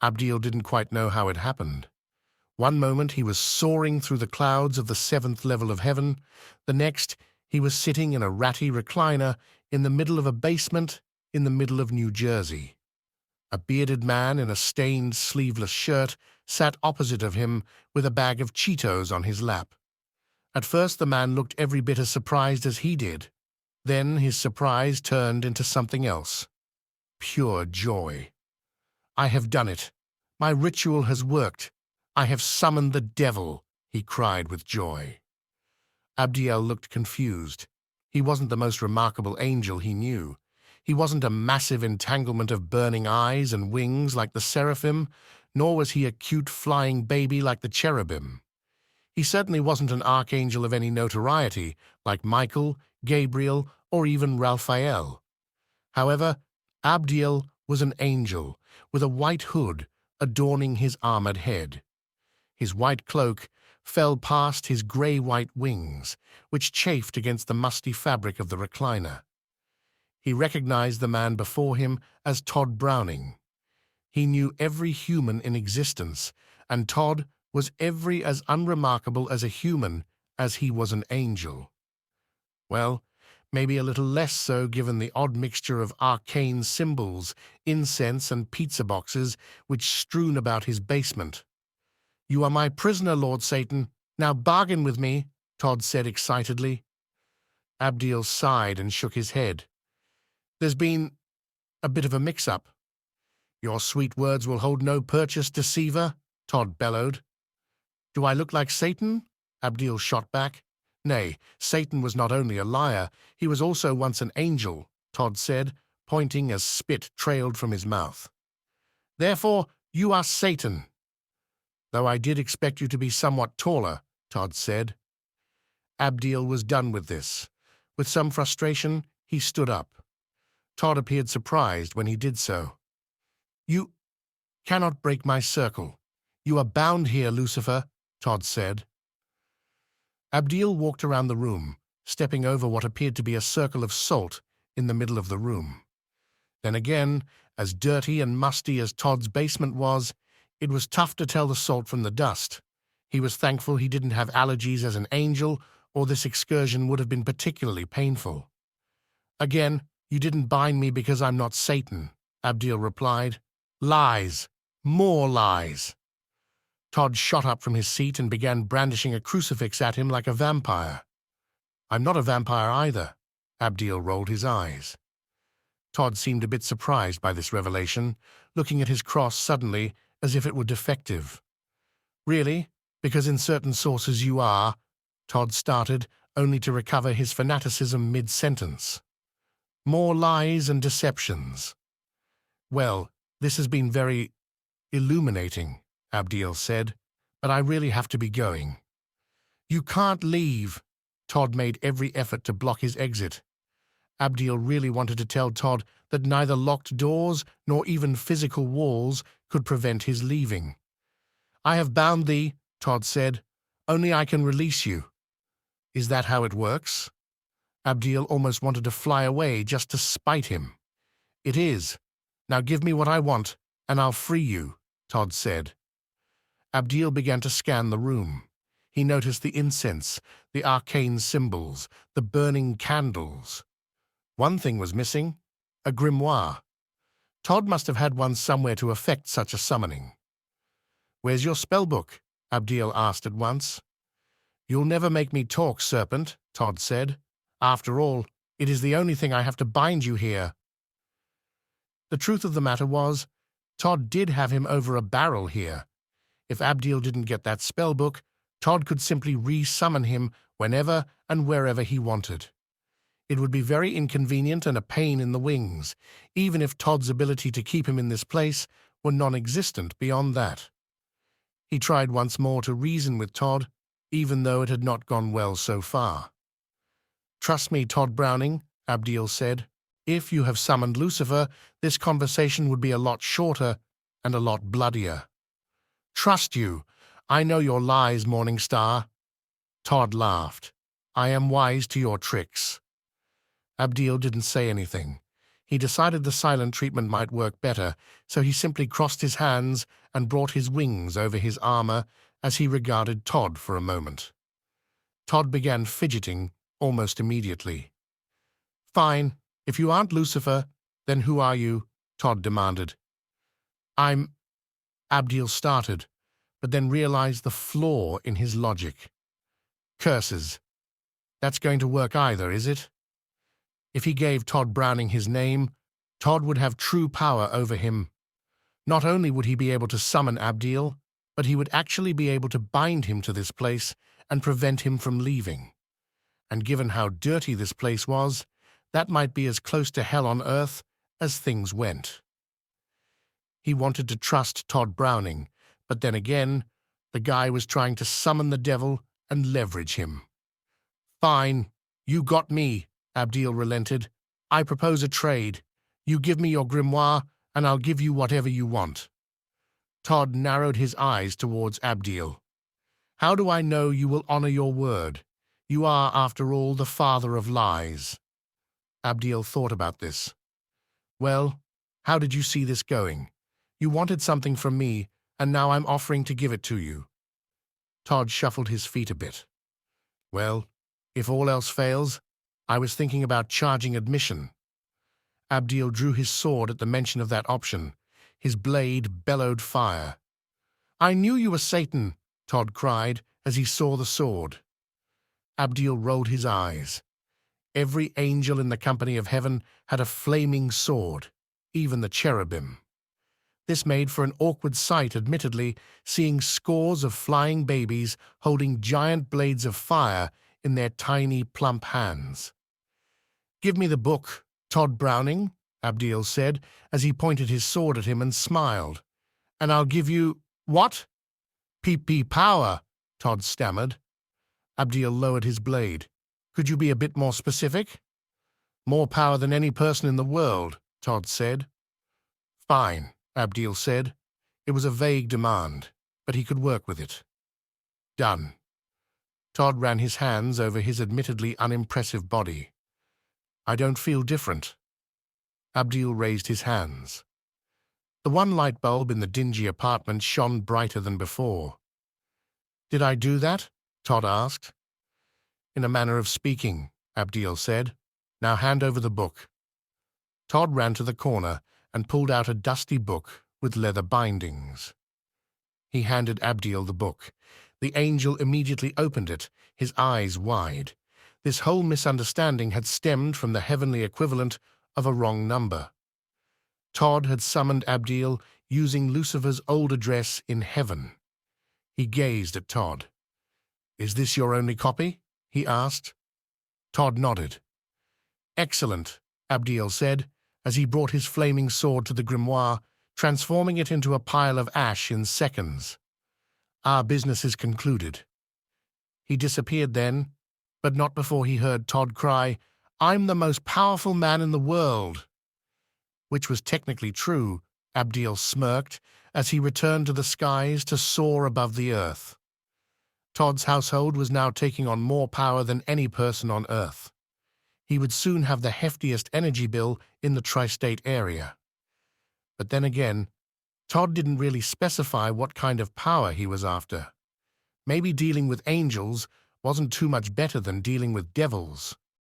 Abdiel didn't quite know how it happened. One moment he was soaring through the clouds of the 7th level of heaven. The next, he was sitting in a ratty recliner in the middle of a basement in the middle of New Jersey. A bearded man in a stained sleeveless shirt sat opposite of him with a bag of Cheetos on his lap. At first the man looked every bit as surprised as he did. Then his surprise turned into something else. Pure joy. "I have done it. My ritual has worked. I have summoned the devil," he cried with joy. Abdiel looked confused. He wasn't the most remarkable angel he knew. He wasn't a massive entanglement of burning eyes and wings like the seraphim, nor was he a cute flying baby like the cherubim. He certainly wasn't an archangel of any notoriety like Michael, Gabriel, or even Raphael. However, Abdiel was an angel with a white hood adorning his armored head. His white cloak fell past his gray-white wings, which chafed against the musty fabric of the recliner. He recognized the man before him as Todd Browning. He knew every human in existence, and Todd was every as unremarkable as a human as he was an angel. Well, maybe a little less so given the odd mixture of arcane symbols, incense, and pizza boxes which strewn about his basement. "You are my prisoner, Lord Satan. Now bargain with me," Todd said excitedly. Abdiel sighed and shook his head. "There's been a bit of a mix-up." "Your sweet words will hold no purchase, deceiver," Todd bellowed. "Do I look like Satan?" Abdiel shot back. "Nay, Satan was not only a liar, he was also once an angel," Todd said, pointing as spit trailed from his mouth. "Therefore, you are Satan." "Though I did expect you to be somewhat taller," Todd said. Abdiel was done with this. With some frustration, he stood up. Todd appeared surprised when he did so. "You cannot break my circle. You are bound here, Lucifer," Todd said. Abdiel walked around the room, stepping over what appeared to be a circle of salt in the middle of the room. Then again, as dirty and musty as Todd's basement was, it was tough to tell the salt from the dust. He was thankful he didn't have allergies as an angel, or this excursion would have been particularly painful. "Again, you didn't bind me because I'm not Satan," Abdiel replied. "Lies. More lies." Todd shot up from his seat and began brandishing a crucifix at him like a vampire. "I'm not a vampire either." Abdiel rolled his eyes. Todd seemed a bit surprised by this revelation, looking at his cross suddenly as if it were defective. "Really? Because in certain sources you are," Todd started, only to recover his fanaticism mid-sentence. "More lies and deceptions." "Well, this has been very illuminating," Abdiel said, "but I really have to be going." "You can't leave." Todd made every effort to block his exit. Abdiel really wanted to tell Todd that neither locked doors nor even physical walls could prevent his leaving. "I have bound thee," Todd said. "Only I can release you." "Is that how it works?" Abdiel almost wanted to fly away just to spite him. "It is. Now give me what I want, and I'll free you," Todd said. Abdiel began to scan the room. He noticed the incense, the arcane symbols, the burning candles. One thing was missing: a grimoire. Todd must have had one somewhere to effect such a summoning. "Where's your spellbook?" Abdiel asked at once. "You'll never make me talk, serpent," Todd said. "After all, it is the only thing I have to bind you here." The truth of the matter was, Todd did have him over a barrel here. If Abdiel didn't get that spellbook, Todd could simply re-summon him whenever and wherever he wanted. It would be very inconvenient and a pain in the wings, even if Todd's ability to keep him in this place were non-existent beyond that. He tried once more to reason with Todd, even though it had not gone well so far. "Trust me, Todd Browning," Abdiel said. "If you have summoned Lucifer, this conversation would be a lot shorter and a lot bloodier." "Trust you. I know your lies, Morning Star." Todd laughed. "I am wise to your tricks." Abdiel didn't say anything. He decided the silent treatment might work better, so he simply crossed his hands and brought his wings over his armor as he regarded Todd for a moment. Todd began fidgeting almost immediately. "Fine. If you aren't Lucifer, then who are you?" Todd demanded. "I'm—" Abdiel started, but then realized the flaw in his logic. Curses. That's going to work either, is it? If he gave Todd Browning his name, Todd would have true power over him. Not only would he be able to summon Abdiel, but he would actually be able to bind him to this place and prevent him from leaving. And given how dirty this place was, that might be as close to hell on earth as things went. He wanted to trust Todd Browning, but then again, the guy was trying to summon the devil and leverage him. "Fine, you got me," Abdiel relented. "I propose a trade. You give me your grimoire, and I'll give you whatever you want." Todd narrowed his eyes towards Abdiel. "How do I know you will honor your word? You are, after all, the father of lies." Abdiel thought about this. "Well, how did you see this going? You wanted something from me, and now I'm offering to give it to you." Todd shuffled his feet a bit. "Well, if all else fails, I was thinking about charging admission." Abdiel drew his sword at the mention of that option. His blade bellowed fire. "I knew you were Satan," Todd cried as he saw the sword. Abdiel rolled his eyes. Every angel in the company of heaven had a flaming sword, even the cherubim. This made for an awkward sight, admittedly, seeing scores of flying babies holding giant blades of fire in their tiny, plump hands. "Give me the book, Todd Browning," Abdiel said as he pointed his sword at him and smiled. "And I'll give you—" "What?" "PP power," Todd stammered. Abdiel lowered his blade. "Could you be a bit more specific?" "More power than any person in the world," Todd said. "Fine," Abdiel said. It was a vague demand, but he could work with it. "Done." Todd ran his hands over his admittedly unimpressive body. "I don't feel different." Abdiel raised his hands. The one light bulb in the dingy apartment shone brighter than before. "Did I do that?" Todd asked. "In a manner of speaking," Abdiel said. "Now hand over the book." Todd ran to the corner and pulled out a dusty book with leather bindings. He handed Abdiel the book. The angel immediately opened it, his eyes wide. This whole misunderstanding had stemmed from the heavenly equivalent of a wrong number. Todd had summoned Abdiel using Lucifer's old address in heaven. He gazed at Todd. "Is this your only copy?" he asked. Todd nodded. "Excellent," Abdiel said, as he brought his flaming sword to the grimoire, transforming it into a pile of ash in seconds. "Our business is concluded." He disappeared then, but not before he heard Todd cry, "I'm the most powerful man in the world." Which was technically true, Abdiel smirked, as he returned to the skies to soar above the earth. Todd's household was now taking on more power than any person on Earth. He would soon have the heftiest energy bill in the tri-state area. But then again, Todd didn't really specify what kind of power he was after. Maybe dealing with angels wasn't too much better than dealing with devils.